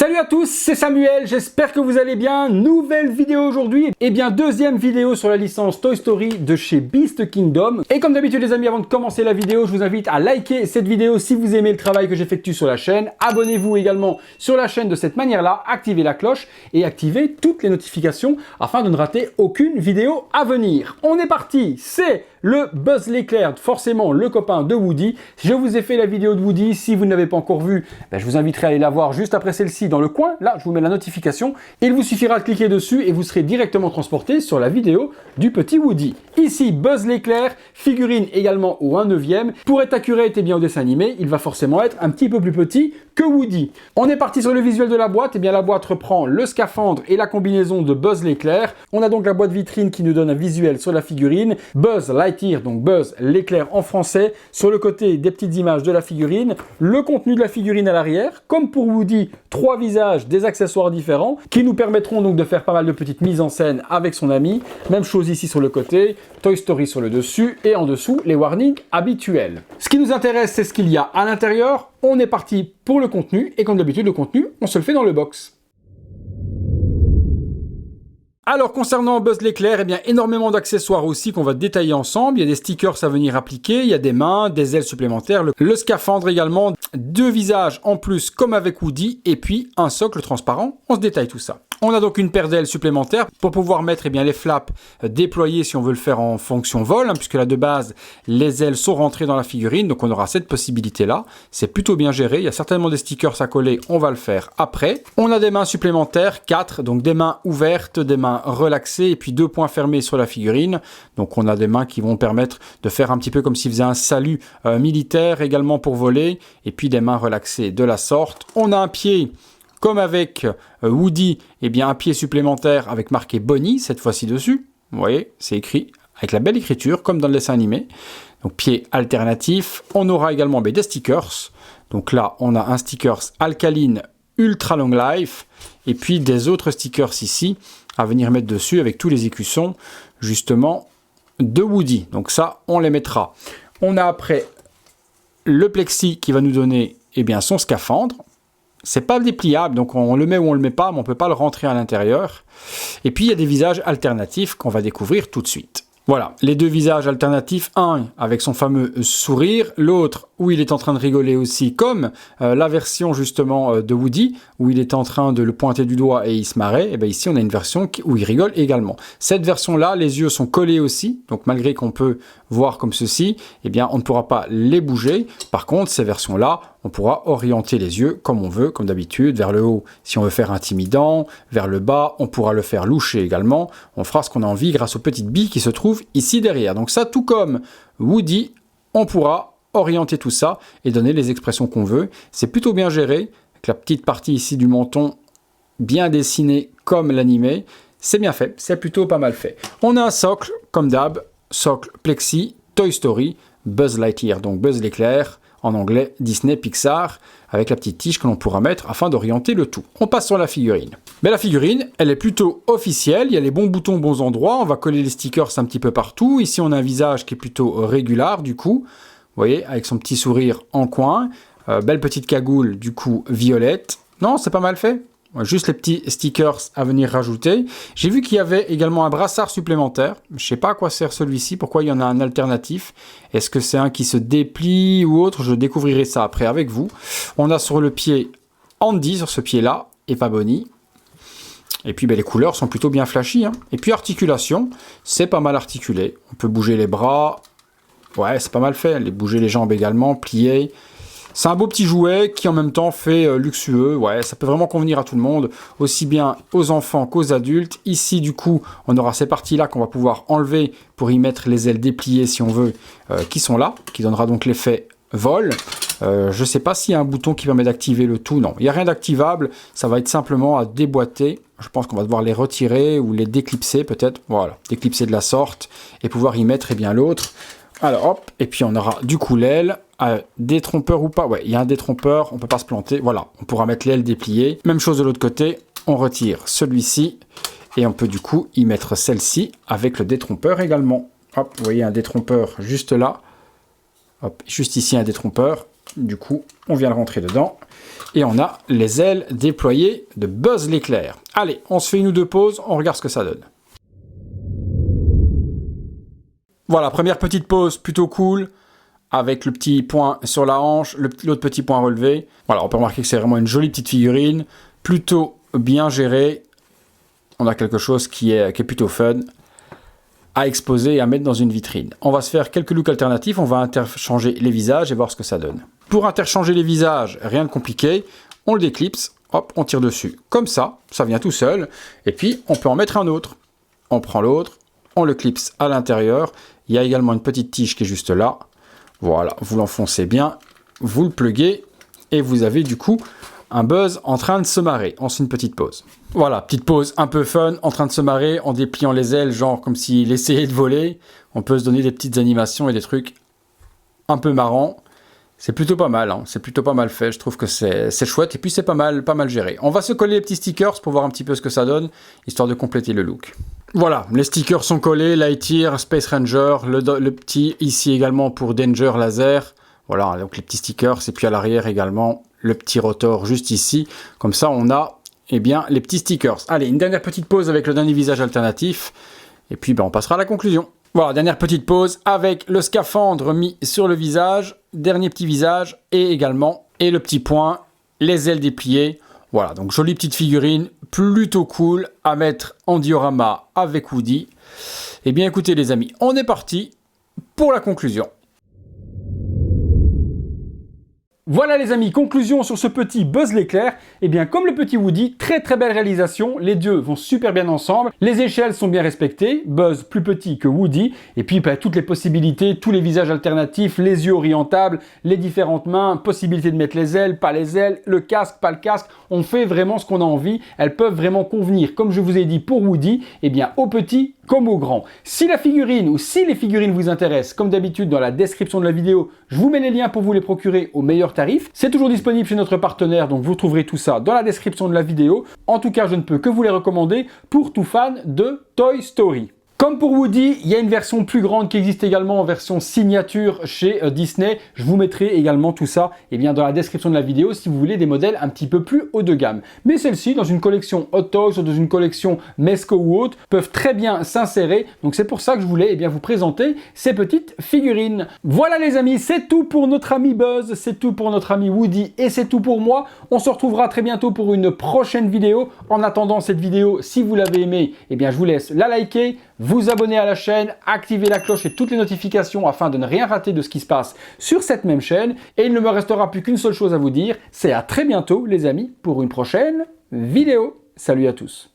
Salut à tous, c'est Samuel, j'espère que vous allez bien. Nouvelle vidéo aujourd'hui, et bien deuxième vidéo sur la licence Toy Story de chez Beast Kingdom. Et comme d'habitude les amis, avant de commencer la vidéo, je vous invite à liker cette vidéo si vous aimez le travail que j'effectue sur la chaîne. Abonnez-vous également sur la chaîne de cette manière-là, activez la cloche et activez toutes les notifications afin de ne rater aucune vidéo à venir. On est parti, c'est le Buzz l'éclair, forcément le copain de Woody. Je vous ai fait la vidéo de Woody, si vous ne l'avez pas encore vue, je vous inviterai à aller la voir juste après celle-ci dans le coin. Là, je vous mets la notification. Il vous suffira de cliquer dessus et vous serez directement transporté sur la vidéo du petit Woody. Ici, Buzz l'éclair, figurine également au 1/9. Pour être accurate et bien au dessin animé, il va forcément être un petit peu plus petit que Woody. On est parti sur le visuel de la boîte. Et bien la boîte reprend le scaphandre et la combinaison de Buzz l'éclair. On a donc la boîte vitrine qui nous donne un visuel sur la figurine. Buzz Lightyear, donc Buzz l'éclair en français. Sur le côté, des petites images de la figurine. Le contenu de la figurine à l'arrière. Comme pour Woody, 3 visages, des accessoires différents qui nous permettront donc de faire pas mal de petites mises en scène avec son ami. Même chose ici sur le côté, Toy Story sur le dessus et en dessous les warnings habituels. Ce qui nous intéresse, c'est ce qu'il y a à l'intérieur. On est parti pour le contenu et comme d'habitude le contenu, on se le fait dans le box. Alors concernant Buzz l'éclair, eh bien énormément d'accessoires aussi qu'on va détailler ensemble. Il y a des stickers à venir appliquer, il y a des mains, des ailes supplémentaires, le scaphandre également, 2 visages en plus comme avec Woody et puis un socle transparent. On se détaille tout ça. On a donc une paire d'ailes supplémentaires pour pouvoir mettre les flaps déployés si on veut le faire en fonction vol, puisque là de base les ailes sont rentrées dans la figurine, donc on aura cette possibilité là. C'est plutôt bien géré, il y a certainement des stickers à coller, on va le faire après. On a des mains supplémentaires, 4, donc des mains ouvertes, des mains relaxées et puis 2 points fermés sur la figurine. Donc on a des mains qui vont permettre de faire un petit peu comme s'il faisait un salut militaire également pour voler, et puis des mains relaxées de la sorte. On a un pied comme avec Woody, un pied supplémentaire avec marqué Bonnie, cette fois-ci dessus. Vous voyez, c'est écrit avec la belle écriture, comme dans le dessin animé. Donc, pied alternatif. On aura également des stickers. Donc là, on a un stickers Alkaline Ultra Long Life. Et puis des autres stickers ici, à venir mettre dessus avec tous les écussons, justement, de Woody. Donc ça, on les mettra. On a après le plexi qui va nous donner son scaphandre. C'est pas dépliable, donc on le met ou on le met pas, mais on peut pas le rentrer à l'intérieur. Et puis il y a des visages alternatifs qu'on va découvrir tout de suite. Voilà, les 2 visages alternatifs, un avec son fameux sourire, l'autre où il est en train de rigoler aussi, comme la version justement de Woody, où il est en train de le pointer du doigt et il se marrait. Et ici on a une version où il rigole également. Cette version-là, les yeux sont collés aussi, donc malgré qu'on peut voir comme ceci, on ne pourra pas les bouger. Par contre, ces versions-là, on pourra orienter les yeux comme on veut, comme d'habitude, vers le haut si on veut faire intimidant, vers le bas, on pourra le faire loucher également. On fera ce qu'on a envie grâce aux petites billes qui se trouvent ici derrière. Donc ça, tout comme Woody, on pourra orienter tout ça et donner les expressions qu'on veut. C'est plutôt bien géré, avec la petite partie ici du menton bien dessinée comme l'animé. C'est bien fait, c'est plutôt pas mal fait. On a un socle, comme d'hab, socle plexi, Toy Story, Buzz Lightyear, donc Buzz l'éclair, en anglais Disney Pixar, avec la petite tige que l'on pourra mettre afin d'orienter le tout. On passe sur la figurine. La figurine, elle est plutôt officielle, il y a les bons boutons aux bons endroits, on va coller les stickers un petit peu partout. Ici on a un visage qui est plutôt régulier du coup, vous voyez, avec son petit sourire en coin, belle petite cagoule du coup violette. Non, c'est pas mal fait. Juste les petits stickers à venir rajouter. J'ai vu qu'il y avait également un brassard supplémentaire. Je ne sais pas à quoi sert celui-ci, pourquoi il y en a un alternatif. Est-ce que c'est un qui se déplie ou autre? Je découvrirai ça après avec vous. On a sur le pied Andy, sur ce pied-là, et pas Bonnie. Et puis les couleurs sont plutôt bien flashy. Et puis articulation, c'est pas mal articulé. On peut bouger les bras. Ouais, c'est pas mal fait. Bouger les jambes également, plier. C'est un beau petit jouet qui en même temps fait luxueux. Ouais, ça peut vraiment convenir à tout le monde, aussi bien aux enfants qu'aux adultes. Ici, du coup, on aura ces parties-là qu'on va pouvoir enlever pour y mettre les ailes dépliées si on veut, qui sont là, qui donnera donc l'effet vol. Je ne sais pas s'il y a un bouton qui permet d'activer le tout. Non, il n'y a rien d'activable. Ça va être simplement à déboîter. Je pense qu'on va devoir les retirer ou les déclipser peut-être. Voilà, déclipser de la sorte et pouvoir y mettre l'autre. Alors hop, et puis on aura du coup l'aile, détrompeur ou pas, ouais, il y a un détrompeur, on peut pas se planter, voilà, on pourra mettre l'aile dépliée. Même chose de l'autre côté, on retire celui-ci, et on peut du coup y mettre celle-ci avec le détrompeur également. Hop, vous voyez un détrompeur juste là, hop, juste ici un détrompeur, du coup on vient le rentrer dedans. Et on a les ailes déployées de Buzz l'éclair. Allez, on se fait une ou deux pauses, on regarde ce que ça donne. Voilà, première petite pause plutôt cool, avec le petit point sur la hanche, l'autre petit point relevé. Voilà, on peut remarquer que c'est vraiment une jolie petite figurine, plutôt bien gérée. On a quelque chose qui est plutôt fun à exposer et à mettre dans une vitrine. On va se faire quelques looks alternatifs, on va interchanger les visages et voir ce que ça donne. Pour interchanger les visages, rien de compliqué, on le déclipse, hop, on tire dessus. Comme ça vient tout seul, et puis on peut en mettre un autre. On prend l'autre, on le clipse à l'intérieur, il y a également une petite tige qui est juste là. Voilà, vous l'enfoncez bien, vous le pluguez, et vous avez du coup un Buzz en train de se marrer. On se fait une petite pause. Voilà, petite pause un peu fun, en train de se marrer, en dépliant les ailes, genre comme s'il essayait de voler. On peut se donner des petites animations et des trucs un peu marrants. C'est plutôt pas mal, hein. C'est plutôt pas mal fait. Je trouve que c'est chouette et puis c'est pas mal géré. On va se coller les petits stickers pour voir un petit peu ce que ça donne, histoire de compléter le look. Voilà, les stickers sont collés, Lightyear, Space Ranger, le petit ici également pour Danger Laser. Voilà, donc les petits stickers, et puis à l'arrière également, le petit rotor juste ici. Comme ça, on a bien les petits stickers. Allez, une dernière petite pause avec le dernier visage alternatif. Et puis, on passera à la conclusion. Voilà, dernière petite pause avec le scaphandre mis sur le visage. Dernier petit visage et également, et le petit point, les ailes dépliées. Voilà, donc jolie petite figurine, plutôt cool à mettre en diorama avec Woody. Eh bien, écoutez les amis, on est parti pour la conclusion. Voilà les amis, conclusion sur ce petit Buzz l'éclair. Eh bien comme le petit Woody, très belle réalisation, les deux vont super bien ensemble, les échelles sont bien respectées, Buzz plus petit que Woody, et puis toutes les possibilités, tous les visages alternatifs, les yeux orientables, les différentes mains, possibilité de mettre les ailes, pas les ailes, le casque, pas le casque, on fait vraiment ce qu'on a envie, elles peuvent vraiment convenir, comme je vous ai dit pour Woody, eh bien au petit comme au grand. Si la figurine ou si les figurines vous intéressent, comme d'habitude dans la description de la vidéo, je vous mets les liens pour vous les procurer au meilleur tarif. C'est toujours disponible chez notre partenaire, donc vous trouverez tout ça dans la description de la vidéo. En tout cas, je ne peux que vous les recommander pour tout fan de Toy Story. Comme pour Woody, il y a une version plus grande qui existe également en version signature chez Disney. Je vous mettrai également tout ça dans la description de la vidéo si vous voulez des modèles un petit peu plus haut de gamme. Mais celles-ci, dans une collection Hot Toys ou dans une collection Mezco ou autre, peuvent très bien s'insérer. Donc c'est pour ça que je voulais vous présenter ces petites figurines. Voilà les amis, c'est tout pour notre ami Buzz, c'est tout pour notre ami Woody et c'est tout pour moi. On se retrouvera très bientôt pour une prochaine vidéo. En attendant cette vidéo, si vous l'avez aimée, je vous laisse la liker, vous abonner à la chaîne, activer la cloche et toutes les notifications afin de ne rien rater de ce qui se passe sur cette même chaîne. Et il ne me restera plus qu'une seule chose à vous dire, c'est à très bientôt les amis pour une prochaine vidéo. Salut à tous.